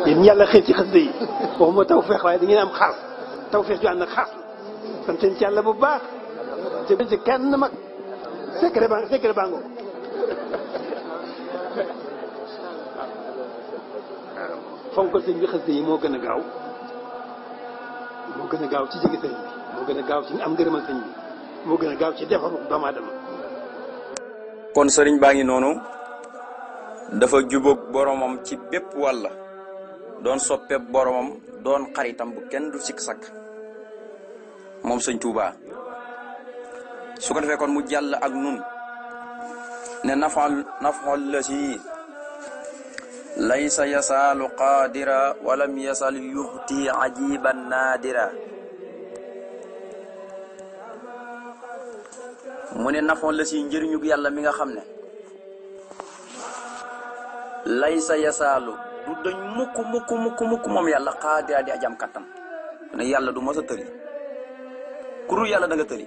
yéen yàlla xëy ci xasida yi waxuma tawfeex waaye da ngeen am xaas tawfeex ju ànd ak xaas sant ci yàlla bu baax ci kenn mag secret bango fonk sëñ bi xasida yi moo gën a gaaw ci jege sëñ bi moo gën a gaaw ci am ngërëmal sëñ bi moo gën a gaaw ci defaru doomu aadama. kon sëriñ baa ngi noonu dafa jubóog boromam ci bépp wàll doon soppeeb boromam doon xaritam bu kenn du sikk sakk moom sëñ Tuubaa su ko defee kon mu jàll ak nun ne nafal la si laysa yasaalu qaadira walam yasal yuxti ajiban naadira mu ne nafoon la si njëriñu yàlla mi nga xam ne laysa yasaalu du dañ mukk moom yàlla qaadira di ajam kattan ne yàlla du mos a tëli ku dul yàlla da nga tëli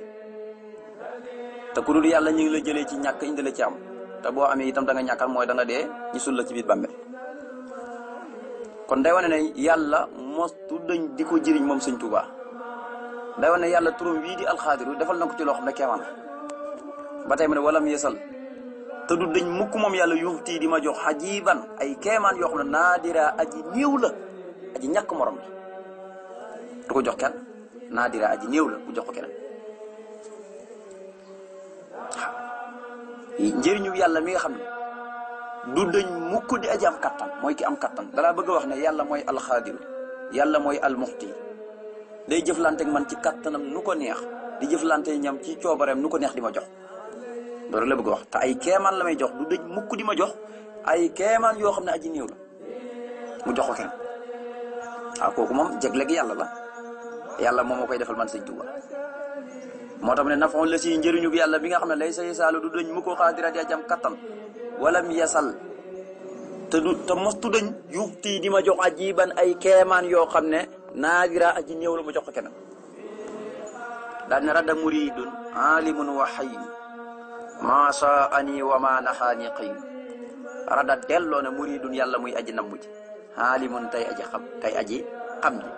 te ku dul yàlla ñu ngi la jëlee ci ñàkk indi la ci am te boo amee itam da nga ñàkkal mooy da nga dee ñu sul la ci biir bàmmeel kon day wane ne yàlla mos du dañ di ko jëriñ moom sëñ Tuubaa day wane ne yàlla turam wii di alxaadiru defal na ko ci loo xam ne keemaan ba tey mu ne walam yesal te du dañ mukk moom yàlla yuxtii di ma jox xajiban ay keemaan yoo xam ne naadira aji néew la aji ñàkk morom la du ko jox kenn naadira aji néew la bu jox ko keneen njëriñu yàlla mi nga xam ne du dañ mukk di aji am kattan mooy ki am kattan dalaa bëgg a wax ne yàlla mooy alxaadiru yàlla mooy almuxti day jëflanteeg man ci kattanam nu ko neex di jëflante ñam ci coobareem nu ko neex di ma jox loolu la bëgg a wax te ay keemaan la may jox du dañ mukk di ma jox ay keemaan yoo xam ne aji néew la mu jox ko kenn waaw kooku moom jégleeg yàlla la yàlla moom moo koy defal man sëñ Tuubaa moo tax ne nafoon la si njëriñu yàlla bi nga xam ne lay sa yasaalu du dañ mu ko xaadira di ajam kattan walam yasal te mostu dañ yuxtii di ma jox ajiban ay keemaan yoo xam ne naadira aji néew la mu jox ko keneen daal ne radda muridun alimun wa xayin ma saa ani wa ma naxaani xëy radda delloo ne muridun yàlla muy aji nambu ji alimun tey aji xam ji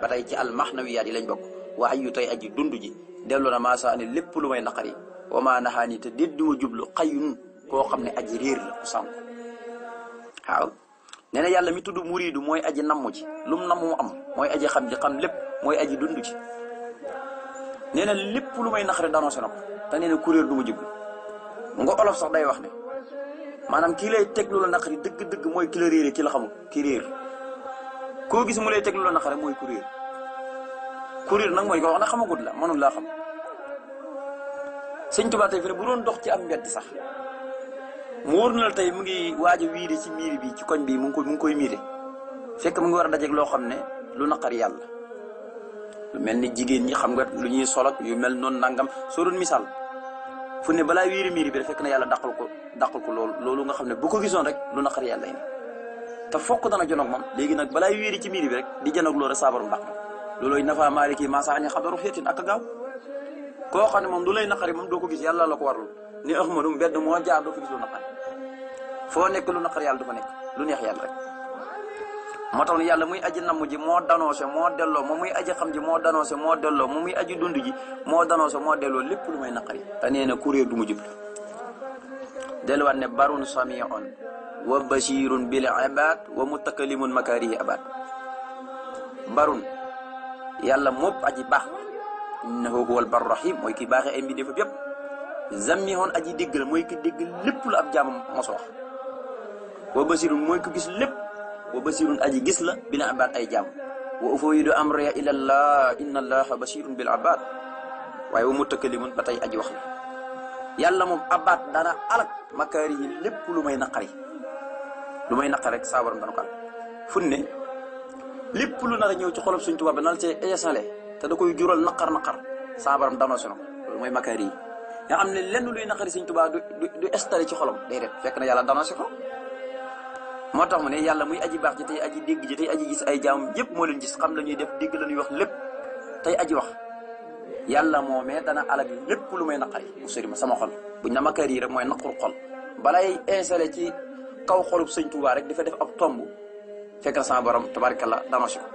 ba tey ci almaxnawiyaat yi lañ bokk wa xayu tey aji dund ji delloo na ma saa ani lépp lu may naqari wa ma naxaani te dédduwa jublu xëyun koo xam ne aji réer la ku sànq waaw nee na yàlla mi tudd muridu mooy aji namm ci lu mu namm mu am mooy aji xam ji xam lépp mooy aji dund ci nee na lépp lu may naqari danoose na ko te nee na kuréer du ma jublu nga olof sax day wax ne maanaam kii lay teg lu la naqari dëgg-dëgg mooy ki la réere ki la xamul ki réer koo gis mu lay teg lu la naqari mooy kuréer kuréer nag mooy ko wax na xamagut la mënul laa xam sëñ Tuubaa tey fi ne bu doon dox ci am mbedd sax mu wóor na la tey mu ngi waaj a wiire ci miiri bi ci koñ bi mu ngi koy miire fekk mu ngi war a dajeeg loo xam ne lu naqari yàlla lu mel ni jigéen ñi xam nga lu ñuy solak yu mel noonu nangam soo doon misaal fu ne balaa wiiri miiri bi rek fekk na yàlla dàqal ko loolu nga xam ne bu ko gisoon rek lu naqari yàlla yi ne te fokk dana jonoog moom léegi nag balaa wiiri ci miiri bi rek di janoog loolu rek saabaru dàq loolooy nafa maaliki masa aña xabaru xeetin ak gaaw koo xam ne moom du lay naqari moom doo ko gis yàlla la ko warlu ni Ahmadu mbedd moo jaar doo fa gis lu naqari foo nekk lu naqari yàlla du fa nekk lu neex yàlla rek moo tax ne yàlla muy aji namm ji moo danoose moo delloo moom muy aji xam ji moo danoose moo delloo moom muy aji dund ji moo danoose moo delloo lépp lu may naqari te nee na kuréel du mu jublu delluwaat ne barun samiun wa basirun bil ibad wa mutakallimun makarihi abad barun yàlla mopp aji baax innahu huwal barru rahim mooy ki baaxee ay mbindeef yépp zamihun aji dégg la mooy ki dégg lépp lu ab jaamam mos wax wa basirun mooy ko gis lépp wa basirun aji gis la bil ibad ay jaam wa ufawwidu amri ila allah inna allaha basirun bil ibad waaye wa mutakallimun ba tey aji wax la yàlla moom abaat dana alak makaari yi lépp lu may naqari rek saa borom dana ko alak fu ne lépp lu nar a ñëw ci xolob Sëñ Tuubaa ba nal cee eesale te da koy jural naqar saa borom danoo si na ko loolu mooy makaari yi nga xam ne lenn luy naqari Sëñ Tuubaa du installé ci xolam day def fekk na yàlla danoo si ko moo tax mu ne yàlla muy aji baax ji tey aji dégg ji tey aji gis ay jaamam yëpp moo leen gis xam la ñuy def dégg la ñuy wax lépp tey aji wax yàlla moomee dana alag lépp lu may naqari mu sëri ma sama xol buñ na makaari yi rek mooy naqur xol balay installé ci kaw xolub Sëñ Tuubaa rek dafa def ab tomb fekk na sama borom tabaarkalla damasi ko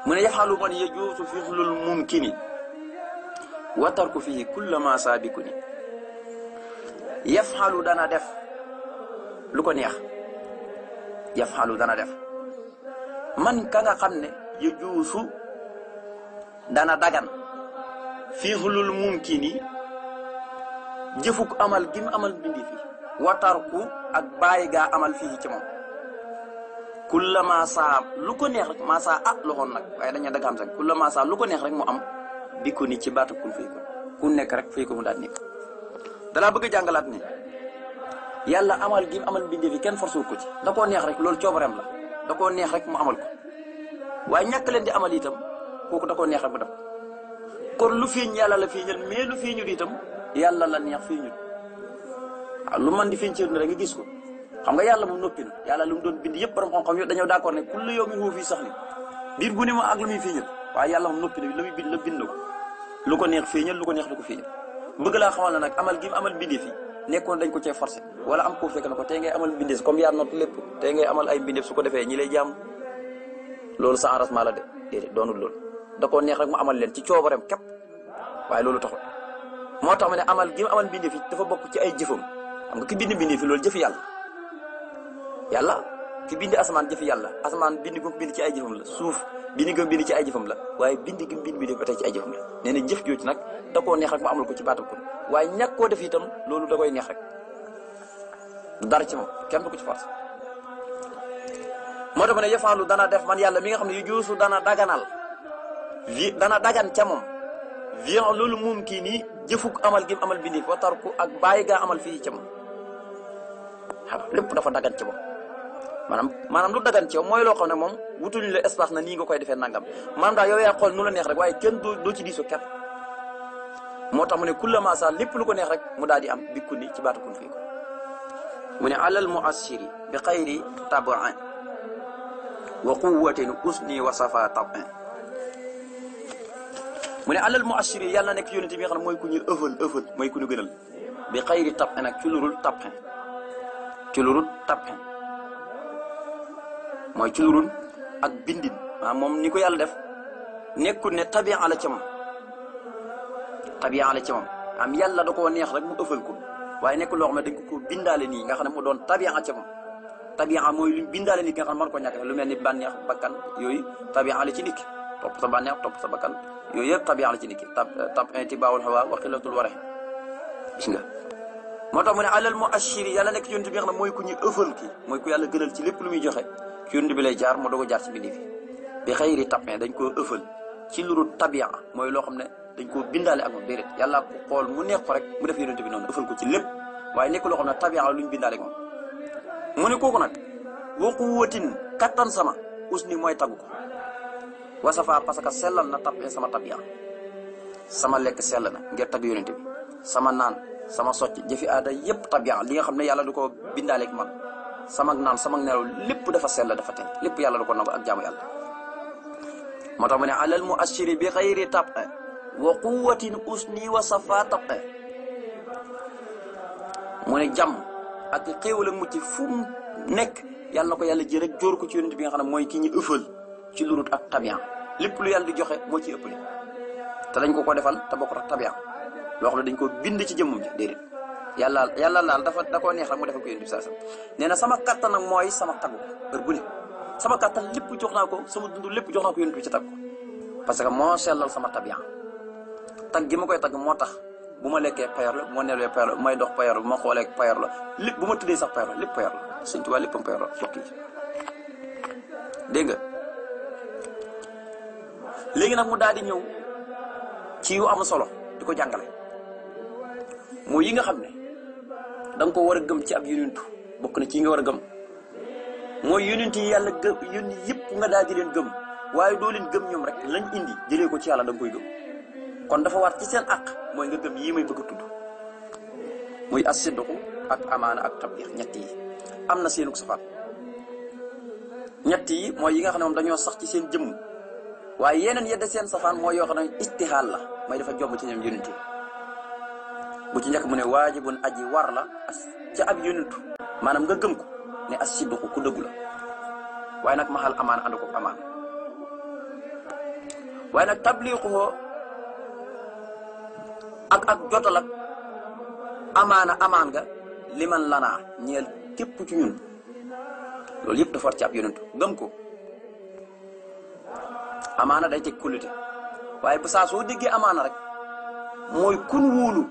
mu ne yafalu man yajuusu fi xulul mumkini wa tarku fihi kulla ma saabikuni yafalu dana def lu ko neex yafalu dana def man ka nga xam ne yajuusu dana dagan fi xulul mumkini jëfuk amal gim amal bindi fi wa tarku ak bàyyi gaa amal fii ci moom kulla ma saa lu ko neex rek ma saa loxoon nag waaye dañu dagg am sax kulla ma saa lu ko neex rek mu am bikku ni ci baatu kun fay ko ku nekk rek fay ko mu daal nekk. dalaa bëgg a jàngalaat ne yàlla amal gi amal bindee fi kenn force wu ko ci da koo neex rek loolu coobareem la da koo neex rek mu amal ko waaye ñàkk leen di amal itam kooku da koo neex rek mu def kon lu feeñ yàlla la feeñal mais lu feeñul itam yàlla la neex feeñul waaw lu man di feeñ ci rek nga gis ko. xam nga yàlla moom noppi na yàlla lu mu doon bind yëpp borom xam-xam yëpp dañoo d'accord ne kullu yawmin huwa fii saxni biir bu ne ma ak lu muy feeñal waaye yàlla moom noppi na la muy bind la bind na ko lu ko neex feeñal lu ko neex lu ko feeñal bëgg laa xamal na nag amal gi amal bindee fi nekkoon dañ ko cee forcé wala am koo fekk na ko tey ngay amal bindeef comme yaa not lépp tey ngay amal ay bindeef su ko defee ñi lay jàmm loolu sa arrangement la de déedéet doonul loolu da koo neex rek mu amal leen ci coobareem képp waaye loolu taxul moo tax ma ne amal gi amal bindeef dafa bokk ci ay jëfam xam nga ki bind bindee fi loolu jëfi yàlla ki bind asamaan jëfi yàlla asamaan bind gu bind ci ay jëfam la suuf bind gu bind ci ay jëfam la waaye bind gi bind bi def ba tey ci ay jëfam la nee na jëf jooju nag da koo neex rek mu amal ko ci baatam ko waaye ñàkk koo def itam loolu da koy neex rek du dara ci moom kenn du ko ci force moo tax ma ne yafaalu dana def man yàlla mi nga xam ne yu juusu dana daganal dana dagan ca moom vion loolu moom kii nii jëfuk amal gi amal bindi fa tarku ak bàyyi gaa amal fii ca moom xam lépp dafa dagan ci moom maanaam lu dagan ci yow mooy loo xam ne moom wutuñu la espace na nii nga koy defee nangam maanaam daal yow yaa xool nu la neex rek waaye kenn doo ci diisoo kenn moo tax mu ne kulla ma sa lépp lu ko neex rek mu daal di am bikku ni ci baatu kun fii ko mu ne alal muassiri bi xayri tabain wa quwwatin usni wa safa tabin mu ne alal muassiri yàlla nekk yónente bi nga xam ne mooy ku ñu ëffal mooy ku ñu gënal bi xayri tabin nag ci lurul tabin mooy ci lurul ak bindin maanaam moom ni ko yàlla def nekkul ne tabi'a la ca moom am yàlla da koo neex rek mu ëffal ko waaye nekkul loo xam ne dañ ko bindaale nii nga xam ne mu doon tabi'a ca moom tabi'a mooy lu bindaale nit nga xam ne mën ko ñàkk lu mel ni bànneex bakkan yooyu tabi'a la ci nit ki topp sa bànneex topp sa bakkan yooyu yëpp tabi'a la ci nit ki tab intibaa'ul hawa wa xillatul wara gis nga moo tax mu ne alal mu'ashiri yàlla nekk yonent bi nga xam ne mooy ku ñu ëffal ki mooy ku yàlla gënal ci lépp lu muy joxe ci yonent bi lay jaar mu doog a jaar ci mbindi fi bi xayri tabin dañ koo ëffal ci lu dul tabia mooy loo xam ne dañ koo bindaale ak moom déedéet yàlla ko xool mu neex ko rek mu def yonent bi noonu ëffal ko ci lépp waaye nekk loo xam ne tabia lu ñu bindaale ak moom mu ne kooku nag wa quwwatin kattan sama usni mooy tagg ko wasafa parce que sellal na tabin sama tabia sama lekk sell na ngir tagg yonent bi sama naan sama socc jëfi aada yépp tabia li nga xam ne yàlla du ko bindaale ak man sama naan sama nelaw lépp dafa sell dafa tey lépp yàlla du ko nangu ak jaamu yàlla moo tax mu ne alal muassiri bi xayri tab'e wa quwwatin usni wa safa tab'e mu ne jàmm ak xéewal ak mucc fu mu nekk yàlla na ko yàlla ji rek jóor ko ci yonent bi nga xam ne mooy ki ñu ëffal ci lurut ak tabia lépp lu yàlla di joxe moo ci ëppale te dañ ko defal te bokk ak tabia loo xam ne dañ ko bind ci jëmmum ja déedéet yàlla laal da koo neex rek mu defal ko yonent bi sallallahu alayhi wasallam nee na sama kattan nag mooy sama tagg heure bu ne sama kattan lépp jox naa ko sama dund lépp jox naa ko yonent bi ci tagg ko parce que moo sellal sama tabia tagg gi ma koy tagg moo tax bu ma lekkee payor la bu ma nelwee payor la bu may dox payor la bu ma xoolee payor la lépp bu ma tëddee sax payor la lépp payor la Sëñ Tuubaa léppam payor la fokk yi dégg nga léegi nag mu daal di ñëw ci yu am solo di ko jàngale mooy yi nga xam ne da nga ko war a gëm ci ab yonent bokk na ci yi nga war a gëm mooy yonent yi yàlla gëm yónni yëpp nga daal di leen gëm waaye doo leen gëm ñoom rek lañ indi jëlee ko ci yàlla da nga koy gëm kon dafa war ci seen àq mooy nga gëm yii may bëgg a tudd muy as-sidqu ak amaana ak tabdiix ñett yi am na seenug safaat ñett yi mooy yi nga xam ne moom dañoo sax ci seen jëmm waaye yeneen yedde seen safaan mooy yoo xam ne istihaal la mooy dafa jomb ci ñoom yonent yi bu ci njëkk mu ne waajibun aji war la ca ab yonentu maanaam nga gëm ko ne as-sidqu ku dëggu la waaye nag maxal amaana ànd ko amaana waaye nag tabliixoo ak jotal ak amaan nga liman lanaa ñeel képp ci ñun loolu yëpp dafa war ci ab yonent gëm ko amaana day teg kóllite waaye bu saa soo déggee amaana rek mooy kun wóolu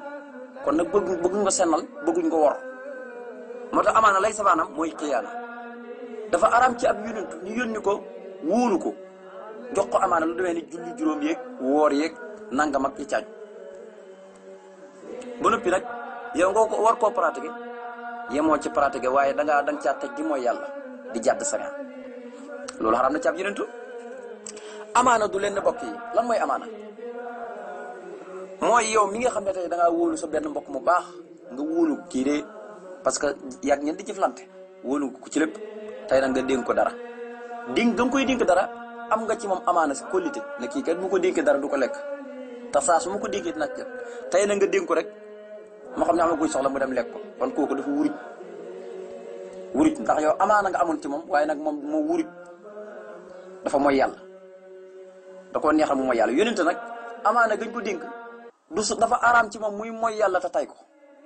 kon nag bëgguñ ko sennal bëgguñ ko wor moo tax amaana lay safaanam mooy xiyaana dafa araam ci ab yonent ñu yónni ko wóolu ko jox ko amaana lu demee ni julli juróom yeeg woor yeeg nangam ak ci caaj ba noppi nag yow nga ko war koo pratiquer yemoo ci pratiquer waaye danga caa teg gi mooy yàlla di jàdd sariya loolu xaraam na ci ab yonentu amaana du leen mbokk yi lan mooy amaana mooy yow mi nga xam ne tey da ngaa wóolu sa benn mbokk mu baax nga wóolu kii de parce que yàgg ngeen di jëflante wóolu ko ci lépp tey nag nga dénk ko dara dénk nga koy dénk dara am nga ci moom amaana si kóllite ne kii kat bu ko dénkee dara du ko lekk te saa su ma ko dénkee nag tey nag nga dénk ko rek moo xam ne am na kuy soxla mu dem lekk ko kon kooku dafa wurit ndax yow amaana nga amoon ci moom waaye nag moom moo wurit dafa mooy yàlla da koo neexal mu mooy yàlla yónente nag amaana gañ ko dénk du su dafa araam ci moom muy mooy yàlla te tay ko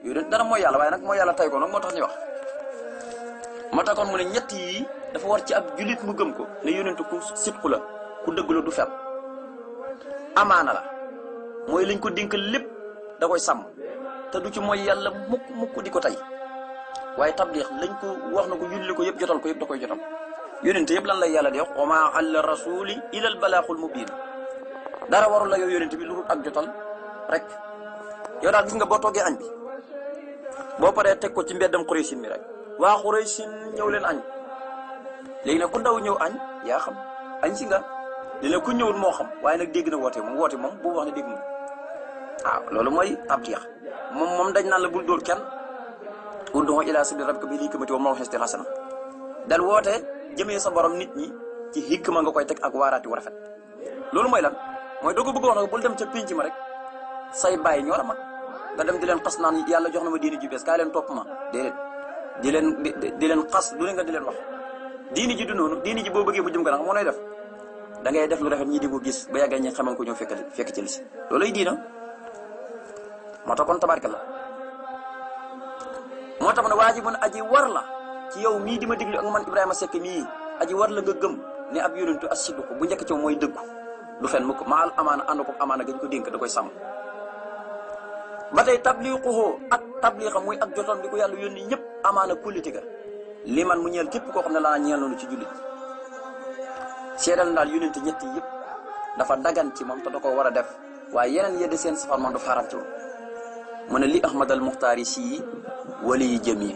yónente dana mooy yàlla waaye nag mooy yàlla tay ko nag moo tax ñu wax moo tax kon mu ne ñett yi dafa war ci ab jullit mu gëm ko ne yónente ku sitku la ku dëgg la du fen amaana la mooy liñ ko dénk lépp da koy sàmm te du ci mooy yàlla mukk di ko tay waaye tabliix lañ ko wax na ko yulli ko yëpp jotal ko yëpp da koy jotal yónente yëpp lan lay yàlla di wax wa maa ala rasuli ila al balaaxul mubiin dara warul la yow yónente bi lu dul ak jotal rek yow daal gis nga boo toggee añ bi boo paree teg ko ci mbeddam Quraysin mi rek waa Quraysin ñëw leen añ léegi nag ku ndaw ñëw añ yaa xam añ si nga léegi ku ñëwul moo xam waaye nag dégg na woote moom bu wax ne dégg na waaw loolu mooy tabliix moom dañ naan la bul dóor kenn ud'u ilaa sabili rabbika bil hikmati wal maw'izatil hasana dal woote jëmee sa borom nit ñi ci hikma nga koy teg ak waaraati wu rafet loolu mooy lan mooy doo ko bëgg wax nag bul dem ca pénc ma rek say bàyyi ñoo la mag nga dem di leen xas naan yàlla jox na ma diini ji bees kaa leen topp ma déedéet di leen xas du ne nga di leen wax diini ji du noonu diini ji boo bëggee bu jëm kanam moo nooy def da ngay def lu rafet ñi di ko gis ba yàggee ñi xaman ko ñëw fekk ci li si looluy diina moo tax kon tabaarkalla moo tax ne waajibun aji war la ci yow mii di ma diglu ak man Ibrahima Seck mii aji war la nga gëm ne ab yonentu as-sidqu bu njëkk ci mooy dëggu du fen mukk maal amaana ànd ko amaana gañ ko dénk da koy sàmm ba tey tabliixuhu ak tabliixam muy ak jotoon bi ko yàlla yónni ñëpp amaana politique li man mu ñeel képp koo xam ne laa ñeel noonu ci jullit seedal daal yonente ñetti yëpp dafa dagan ci moom te da ko war a def waaye yeneen yedde seen safar moom dafa xaram ci moom mu ne li ahmad al muxtaari sii wali jami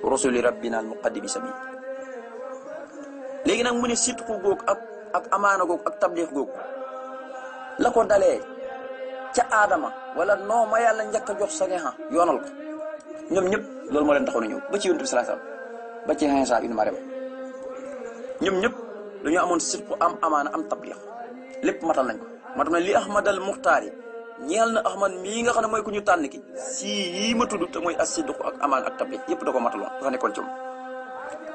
rusuli rabbina al muqaddimi sabi léegi nag mu ne sitku góog ak amaana góog ak tabliix góog la ko dalee ca aadama wala noo ma yàlla njëkk a jox sa neexa yoonal ko ñoom ñëpp loolu moo leen taxoon a ñëw ba ci yonent bi sallallahu alayhi wasallam ba ci Iisaa ibn Maryam ñoom ñëpp dañoo amoon sitku am amaana am tabliix lépp matal nañ ko moo tax ne li ahmad al muxtaar yi ñeel na ahmad mii nga xam ne mooy ku ñu tànn ki sii yii ma tudd te mooy as-sidqu ak amaan ak tabliix yëpp da ko mataloon dafa nekkoon ci moom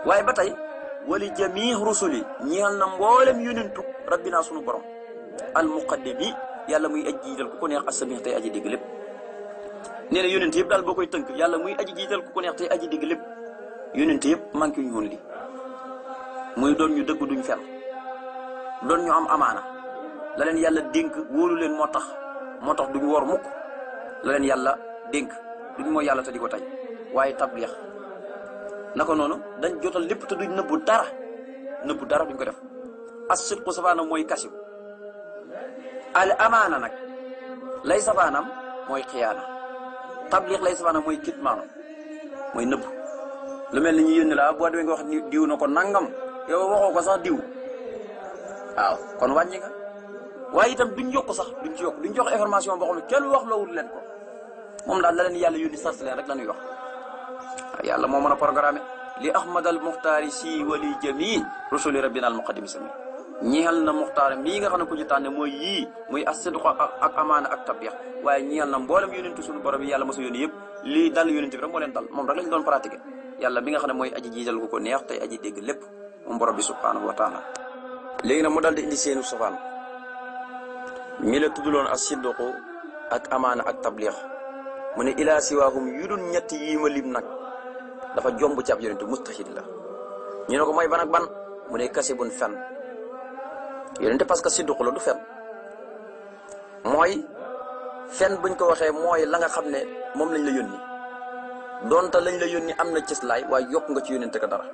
waaye ba tey wali jamii rusuli ñeel na mboolem yonentu rabbina sunu borom al muqaddimi yàlla muy aji jiital ku ko neex as-sami tey aji dégg lépp nee na yonent yëpp daal boo koy tënk yàlla muy aji jiital ku ko neex tey aji dégg lépp yonent yëpp manqué ñu woon li muy doon ñu dëgg duñ fen doon ñu am amaana la leen yàlla dénk wóolu leen moo tax duñ wor mukk la leen yàlla dénk duñ mooy yàlla te di ko tey waaye tabliix naka noonu dañ jotal lépp te duñ nëbbu dara duñ ko def as-sidqu safaanam mooy kasib al amaana nag lay safaanam mooy xiyaana tabliix lay safaanam mooy kitmaanam mooy nëbbu lu mel ni ñu yónni la boo demee nga wax ni diw na ko nangam yow waxoo ko sax diw waaw kon wàññi nga waaye itam duñ yokk sax duñ jox information boo xam ne kenn wax loowul leen ko moom daal la leen yàlla yónni sart leen rek la ñuy wax waaw yàlla moo mën a programme li ahmad al muxtaari si wali jami rusuli rabbina al muqaddimi sami ñeexal na muxtaar mii nga xam ne ku ci tànne mooy yii muy as-sidqu ak amaana ak tabliix waaye ñeexal na mboolem yónentu suñu borom yi yàlla mosa yónni yëpp lii dal yónent bi rek moo leen dal moom rek lañ doon pratiquer yàlla bi nga xam ne mooy aji jiital ku ko neex tey aji dégg lépp moom borom bi subhanahu wa taala. léegi nag mu dal di indi seenu sofaan mi la tudduloon as sidduqu ak amaana ak tabliix mu ne ilaa siwaahum yu dul ñett yii ma lim nag dafa jomb ci ab yonent mustahil la. ñu ne ko mooy ban ak ban mu ne kasibun fen yonent parce que sidduqu la du fen mooy fen buñ ko waxee mooy la nga xam ne moom lañ la yónni donte lañ la yónni am na cëslaay waaye yokk nga ci yónnente ko dara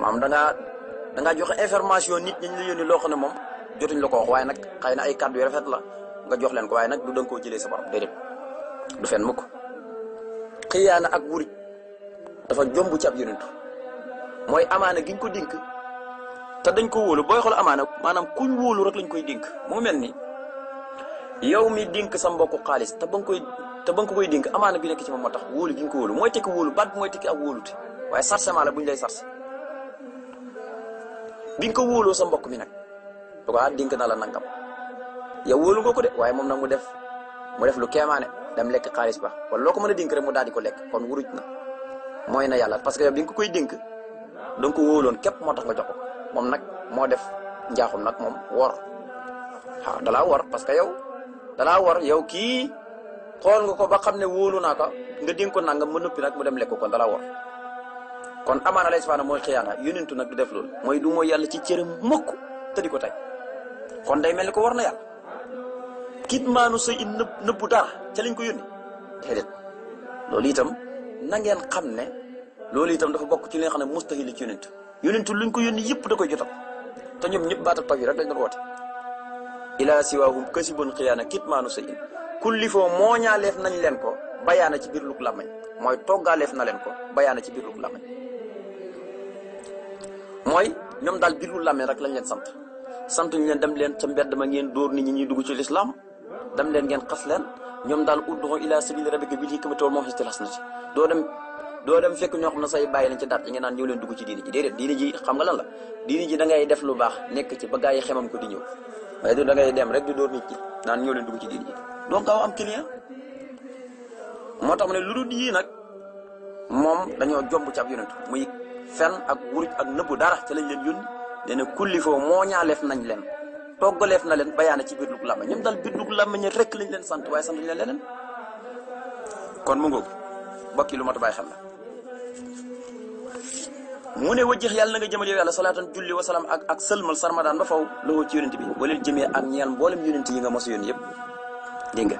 maam dangaa joxe information nit ñi la yónni loo xam ne moom jotuñ la ko wax waaye nag xëy na ay kàddu yu rafet la nga jox leen ko waaye nag du danga koo jëlee sa borom déedéet du fen mukk. xiyaana ak wuruj dafa jomb ci ab yónnentu mooy amaana giñ ko dénk te dañ ko wóolu booy xool amaana maanaam kuñ wóolu rek lañ koy dénk moo mel ni yow mi dénk sa mbokku xaalis te ba nga koy dénk amaana bi nekk ci moom moo tax wóolu gi nga ko wóolu mooy tekki wóolu baat bi mooy tekki ak wóolute waaye sarcement la buñ lay sarse bi nga ko wóoloo sa mbokk mi nag du ko dénk na la nangam yow wóolu nga ko de waaye moom nag mu def lu keemaane dem lekk xaalis ba wala loo ko mën a dénk rek mu daal di ko lekk kon wuruj na mooy na yàlla parce que yow bi nga ko koy dénk da nga ko wóoloon képp moo tax nga jox ko moom nag moo def njaaxum nag moom wor waaw dalaa wor parce que yow dalaa wor yow kii xool nga ko ba xam ne wóolu naa ko nga dénk ko nangam ma noppi nag mu dem lekk kon dalaa wor kon amaana lay subhaana mooy xiyaana yónentu nag du def loolu mooy du mooy yàlla ci cëram mokk te di ko tey kon day mel ni ko war na yàlla kit maanu sa in nëbbu dara ca lañ ko yónni déedéet loolu itam na ngeen xam ne loolu itam dafa bokk ci li nga xam ne mustahil ci yónentu luñ ko yónni yëpp da koy jotal te ñoom ñëpp baatal taw yi rek lañ doon woote ilaa siwaahum kasibun xiyaana kit maanu sa in kulli foo mooñaaleef nañ leen ko bayaana ci biir luk làmmañ mooy toggaaleef na leen ko bayaana ci biir luk làmmañ mooy ñoom daal biir luk làmmañ rek lañ leen sant ñu leen dem leen ca mbedd ma ngeen dóor nit ñi ñuy dugg ci lislaam dem leen ngeen xas leen ñoom daal ud'u ilaa sabiili rabbika bil hikmati wal maw'izatil hasanati doo dem fekk ñoo xam ne say bàyyi lañ ci daat yi ngeen naan ñëw leen dugg ci diini ji déedéet diini ji xam nga lan la diini ji da ngay def lu baax nekk ci ba gaa yi xemam ko di ñëw waaye du da ngay dem rek di dóor nit ñi naan ñëw leen dugg ci diini ji donc gaaw am client moo tax mu ne lu dul yii nag moom dañoo jomb ci ab yonent muy fen ak wuruj ak nëbbu dara ca lañ leen yónni nee na kulli foo mooñaaleef nañ leen toggaleef na leen bayaana ci biir lug làmmañ ñoom daal biir lug làmmañ rek lañ leen sant waaye sant leen leneen kon mu ngoog bokki lu mat a bàyyi xel la mu ne wajjix yàlla na nga jëmal yow yàlla salaatan julli wa salaam ak sëlmal sarmadaan ba faw lowoo ci yonent bi waleel jëmee ak ñeel mboolem yonent yi nga mos a yónni yëpp dégg nga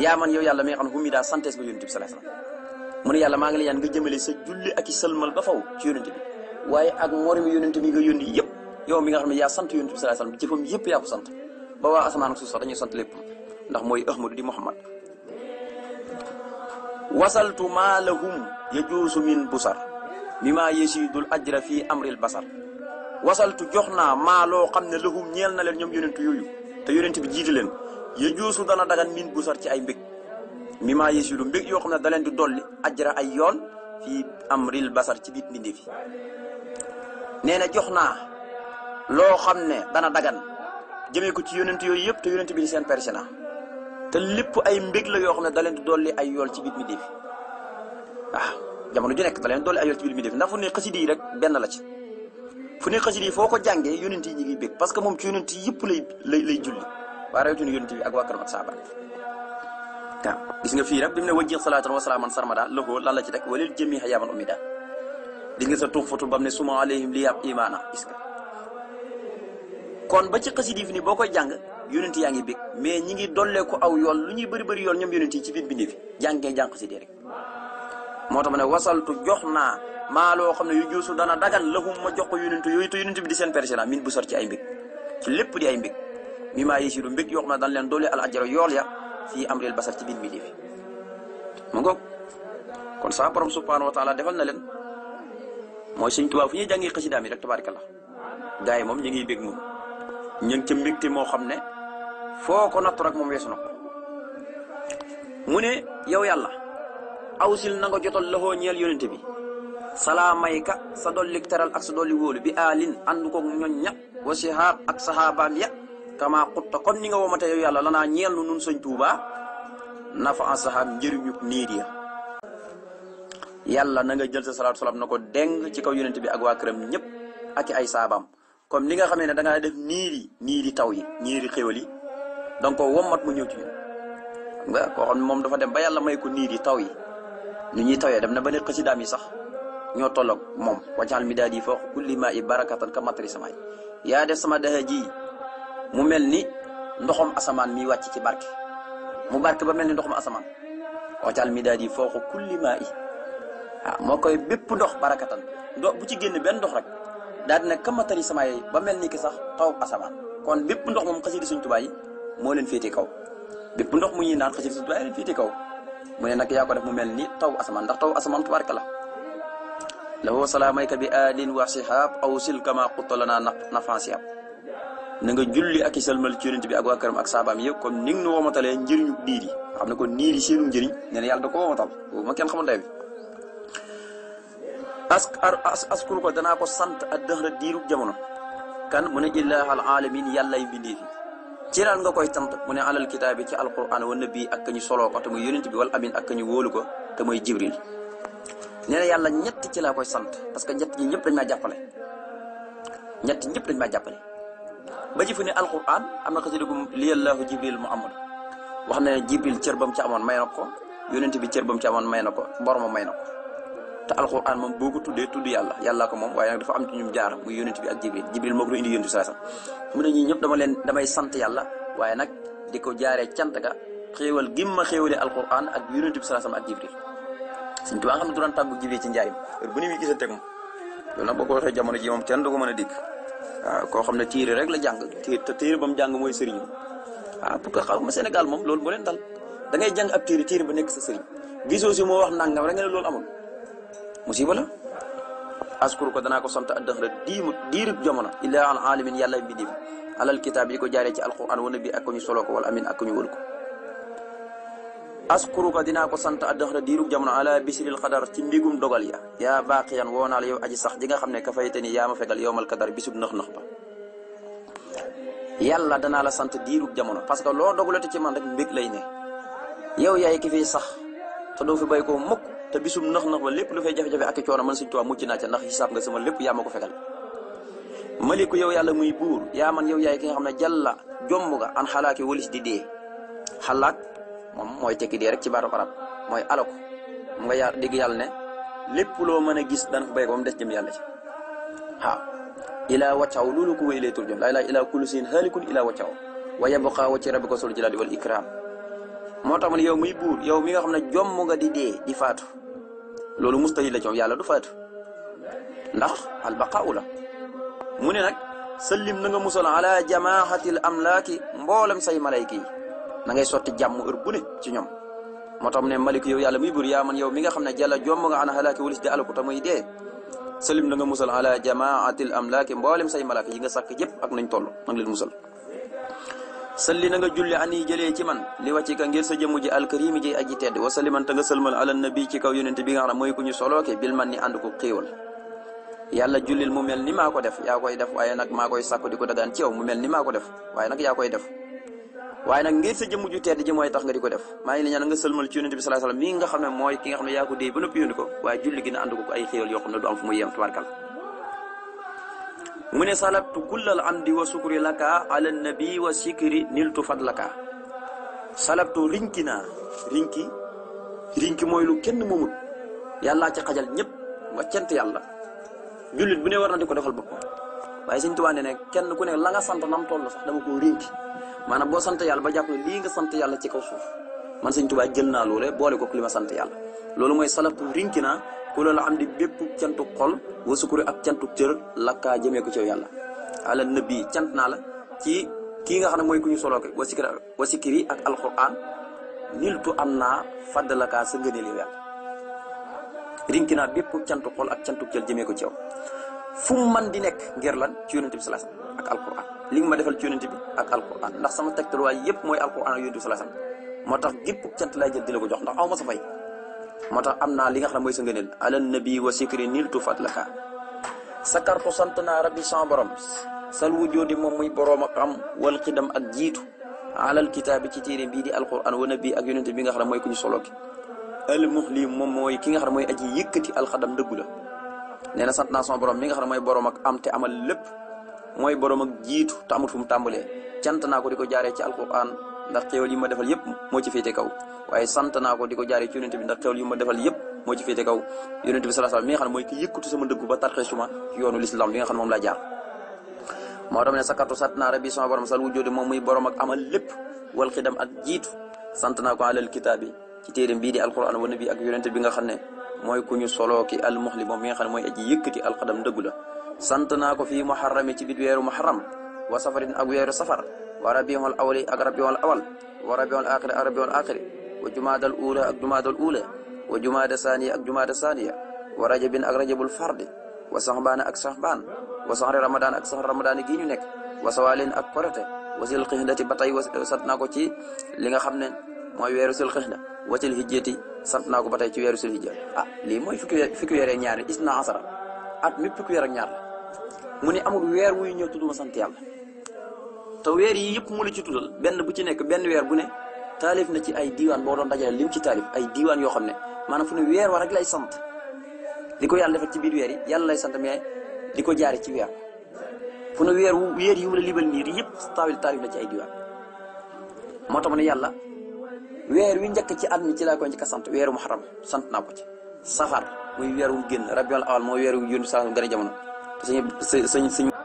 yaa man yow yàlla mi nga xam ne fu mu daa santees nga yonent bi sallallahu alayhi wasallam mu ne yàlla maa ngi lay ñaan nga jëmale sa julli ak i sëlmal ba faw ci yonent bi waaye ak moromi yonent bi nga yónni yëpp yow mi nga xam ne yaa sant yonent bi sallallahu alayhi wasallam jëfam yëpp yaa ko sant ba waa asamaan ak suuf sax dañuy sant lépp ndax mooy ahmadu di muhammad wasaltu maa lahum yajuusu min busar mi maa yesidul ajra fii amril basar wasaltu jox naa maa loo xam ne lahum ñeel na leen ñoom yonent yooyu te yonent bi jiite leen yajuusu dana dagan min busar ci ay mbég mi maa yesidu mbég yoo xam ne da leen di dolli ajra ay yoon fii amril basar ci biir mbindeef yi nee na jox naa loo xam ne dana dagan jëmee ko ci yonent yooyu yëpp te yonent bi di seen persona te lépp ay mbég la yoo xam ne da leen di dolli ay yool ci biir mbindeef yi waaw jamono ju nekk da leen dolli ay yool ci biir mbindeef ndax fu ne xasida yi rek benn la ci fu ne xasida yi foo ko jàngee yonent yi ñi ngi bég parce que moom ci yonent yi yëpp lay julli waa rawatina yonent bi ak waa këram ak saaba waaw gis nga fii rek bi mu ne wajjih salaatan wa salaaman sarmada loxoo lan la ci teg walil jëmi xayaaman umida gis nga sa tuxfatu bam ne suma alayhim li yab imaana gis nga kon ba ci xasida yi fi ni boo koy jàng yonent yaa ngi bég mais ñi ngi dollee ko aw yoon lu ñuy bëri yoon ñoom yonent yi ci biir bindee fi jàngee jàng xasida rek moo tax ma ne wasaltu jox naa maa loo xam ne yu juusu dana dagan lahum ma jox ko yonent yooyu te yonent bi di seen persona min bu sor ci ay mbég ci lépp di ay mbég mi maa yisidu mbég yoo xam ne daan leen dolli al ajra yool ya fii amril basar ci biir bindee fi mu ngoog kon sa borom subhanahu wa taala defal na leen mooy Sëñ Tuubaa fu ñuy jàngee xasidaam yi rek tabaarakallah gars yi moom ñu ngi bég moom ñu ngi ca mbégte moo xam ne foo ko nattu rek moom weesu na ko mu ne yow yàlla awsil na nga jotal loxoo ñeel yonente bi salaamayka sa dolli teral ak sa dolli wóolu bi aalin ànd koog ñoñ ña wa sihaab ak sahabaam ya kama xutta comme ni nga womate yow yàlla lanaa ñeel nu nun Sëñ Tuubaa nafa an sahaab njëriñu niir ya yàlla na nga jël sa salaatu salaam na ko deng ci kaw yonente bi ak waa këram ñëpp ak ay saabaam comme li nga xamee ne da ngaa def niiri taw yi niiri xéwal yi donc wommat mu ñëw ci ñun nga koo xam ne moom dafa dem ba yàlla may ko niiri taw yi ni ñuy tawee dem na ba ne xasidaam yi sax ñoo tolloog moom wajal mi daal di foox kulli maa i barakatan ka matari samaay yaa def sama dexe ji mu mel ni ndoxam asamaan mi wàcc ci barke mu barke ba mel ni ndoxam asamaan wajal mi daal di foox kulli maa i waaw moo koy bépp ndox barakatan ndox bu ci génn benn ndox rek daal di ne ka matari samaay ba mel ni ki sax taw asamaan kon bépp ndox moom xasida Sëñ Tuubaa yi moo leen féete kaw bépp ndox mu ñuy naan xasida Sëñ Tuubaa yi leen féete kaw mu ne nag yaa ko def mu mel ni taw asamaan ndax taw asamaan tubaarka la lahu salaamayka bi alin wa sihab aw sil kama quttalana nafansiyab na nga julli ak i salmal ci yonent bi ak waa këram ak saabaam yëpp comme ni nga nu womatalee njëriñu niir yi nga xam ne kon niir yi seenu njëriñ nee na yàlla da ko womatal boobu ma kenn xamul day bi askuru ko danaa ko sant ak dëxra diirub jamono kan mu ne illah al alamin yàllay mbindee fi ci lan nga koy sant mu ne alal kitaabi ci alquran wa nabi ak ka ñu soloo ko te muy yonent bi wal amin ak ka ñu wóolu ko te muy jibril nee na yàlla ñett ci laa koy sant parce que ñett ñi ñëpp dañ maa jàppale ba ji fu ne alquran am na xasida gu liyallahu jibril muhammad wax na ne jibril cër bam ci amoon may na ko yonent bi cër bam ci amoon may na ko boromam may na ko te alquran moom boo ko tuddee tudd yàlla ko moom waaye nag dafa am ci ñum jaar muy yonent bi ak jibril moo ko indi yonent bi sallallahu alayhi wasallam mu ne ñii ñëpp damay sant yàlla waaye nag di ko jaaree cant ga xéewal gim ma xéewalee alquran ak yonent bi sallallahu alayhi wasallam ak jibril Sëñ Tuubaa nga xam ne du daan tàggu jibril ci njaarim bu ni muy gisante ak moom loolu nag boo ko waxee jamono ji moom kenn du ko mën a dégg waaw koo xam ne téere rek la jàng te téere ba mu jàng mooy sëriñ waaw pour que xaw ma Sénégal moom loolu moo leen dal da ngay jàng ab téere ba nekk sa sëriñ gisoo si moo wax nangam rek nga ne loolu amul musiba la askuru ko danaa ko sant addëxra diirub jamono illaa an alamin yàlla mbindi fi alal kitaab yi ko jaaree ci alquran wa nabi ak ko ñu solo ko wala amin ak ko ñu wël ko askuru ko dinaa ko sant addëxra diirub jamono ala bisril xadar ci mbigum dogal ya yaa baaqiyan woo naa la yow aji sax ji nga xam ne ka fayte ni yaa ma fegal yowmal kadar bisub nëx-nëx ba yàlla danaa la sant diirub jamono parce que loo dogalate ci man rek mbég lay ne yow yaay ki fiy sax te doo fi bay ko mukk te bisum nëx-nëx ba lépp lu fay jafe-jafe ak coono man Sëñ Tuubaa mucc naa ca ndax xisaab nga sama lépp yaa ma ko fegal maliku yow yàlla muy buur yaa man yow yaay ki nga xam ne jàlla jomb nga an xalaaki walis di dee xalaak moom mooy tekki dee rek ci baatu arab mooy alako mu nga yaa dégg yàlla ne lépp loo mën a gis dana fa bay ko ba mu des jëm yàlla ci waaw ilaa waccaw loolu ko wéy lay turjum laa ilaa ilaa kullu sin haalikun ilaa waccaw wa yabqa wacci rabbika sul jalaali wal ikram moo tax ma ne yow muy buur yow mi nga xam ne jomm nga di dee di faatu loolu mustahil la ci yàlla du faatu ndax albaqaaw la mu ne nag sallim na nga musal ala jamaahatil amlaaki mboolem say malayka yi na ngay sotti jàmm heure bu ne ci ñoom moo tax mu ne malik yow yàlla muy buur yaa man yow mi nga xam ne jàlla jomm nga ana halaaki walis di alaku ta muy dee sallim na nga musal ala jamaahatil amlaaki mboolem say malaaka yi nga sàkk yëpp ak nañ toll na nga leen musal salli na nga julli ani jëlee ci man li wàcci ka ngir sa jëmu ji alkarimi ji aji tedd wa salliman ta nga sëlmal ala nabi ci kaw yonente bi nga xam ne mooy ku ñu solooke bil man ni ànd ko xéewal yàlla jullil mu mel ni maa ko def yaa koy def waaye nag maa koy sàkku di ko dagaan ci yow mu mel ni maa ko def waaye nag yaa koy def waaye nag ngir sa jëmu ju tedd ji mooy tax nga di ko def maa ngi la ñaan nga sëlmal ci yonente bi sallallahu alayhi wasallam mi nga xam ne mooy ki nga xam ne yaa ko déy ba noppi yónni ko waaye julli gi na ànd ko ay xéewal yoo xam ne du am fu muy yem tabarkal mu ne salabtu kullal amdi wa sukri laka ala nabi wa sikri niltu fadlaka salabtu rinki naa rinki mooy lu kenn moomut yàllaa ci xajal ñëpp nga cent yàlla jullit bu ne war na di ko defal boppam waaye Sëñ Tuubaa ne kenn ku ne la nga sant nam toll sax dama koo rinki maanaam boo sant yàlla ba jàpp ne lii nga sant yàlla ci kaw suuf man Sëñ Tuubaa jël naa loole boole ko li ma sant yàlla loolu mooy salabtu rinki naa ku la am di bépp cantuk xol wa sukuri ak cantuk cër lakkaa jëmee ko ci yàlla ala nabi cant naa la ci kii nga xam ne mooy ku ñu soloo ko wa sikiri ak alquran niltu am naa faddalakaa sa ngëneel yàlla rinki naa bépp cantuk xol ak cantuk cër jëmee ko ci yow fu mu man di nekk ngir lan ci yonent bi sallallahu alayhi wasallam ak alquran li nga ma defal ci yonent bi ak alquran ndax sama tegtalwaay yëpp mooy alquran ak yonent bi sallallahu alayhi wasallam moo tax gépp cant lay jël di la ko jox ndax aw ma sa fay moo tax am naa li nga xam ne mooy sa ngëneel ala nabi wa sikri niltu fadlaka sakartu sant naa rabbi sama borom sal wujudi moom muy boroom ak am wal xidam ak jiitu alal kitaabi ci téere bii di alquran wa nabi ak yonente bi nga xam ne mooy ku ñu solo ki al muhli moom mooy ki nga xam ne mooy aji yëkkati alxadam dëggu la nee na sant naa sama borom mi nga xam ne mooy borom ak am te amal lépp mooy borom ak jiitu te amut fu mu tàmbalee cant naa ko di ko jaaree ci alquran ndax xéwal yi ma defal yëpp moo ci féete kaw waaye sant naa ko di ko jaaree ci yonent bi ndax xéwal yi ma defal yëpp moo ci féete kaw yonent bi sallallahu alayhi wasallam mi nga xam ne mooy ki yëkkatu sama ndëggu ba tarxee suma ci yoonu l'islam bi nga xam ne moom laa jaar moo tax ne sakatu sant naa rabbi sama borom sal wujjoode moom muy borom ak amal lépp wal xidam ak jiitu sant naa ko alal kitaabi ci téeréem bii di alquran wa nabi ak yonent bi nga xam ne mooy ku ñu soloo ki al muxli moom mi nga xam ne mooy aji yëkkati alxadam dëggu la sant naa ko fii muharrami ci biir weeru muharram wa safarin ak weeru safar wa rabiul awali ak rabiul awal wa rabiul axiri ak rabiul axiri wa jumaadal uula ak jumaadal uula wa jumaada saaniya ak jumaada saaniya wa rajabin ak rajabul fardi wa saxbaana ak saxbaan wa saxri ramadaan ak saxri ramadaan gi ñu nekk wa sawaalin ak korite wa sil xixdati ba tey sant naa ko ci li nga xam ne mooy weeru sil xixda wa sil hijjati sant naa ko ba tey ci weeru sil hijja lii mooy fukki weer ak ñaar isna asara at mi fukki weer ak ñaar mu ne amul weer wuy ñëw tudduma sant yàlla te weer yi yëpp mu la ci tuddal benn bu ci nekk benn weer bu ne taalif na ci ay diiwaan boo doon dajale lim ci taalif ay diiwaan yoo xam ne maanaam fu ne weer war rek lay sant li ko yàlla defal ci biir weer yi yàlla lay sant mais di ko jaare ci weer fu ne weer yi mu la libal niir yëpp taalif na ci ay diiwaan moo tax mu ne yàlla weer wi njëkk ci at mi ci laa koy njëkk a sant weeru muharram sant naa ko ci safar muy weer wu génn rabiul awal mooy weer wu yónni saa gën a jamono te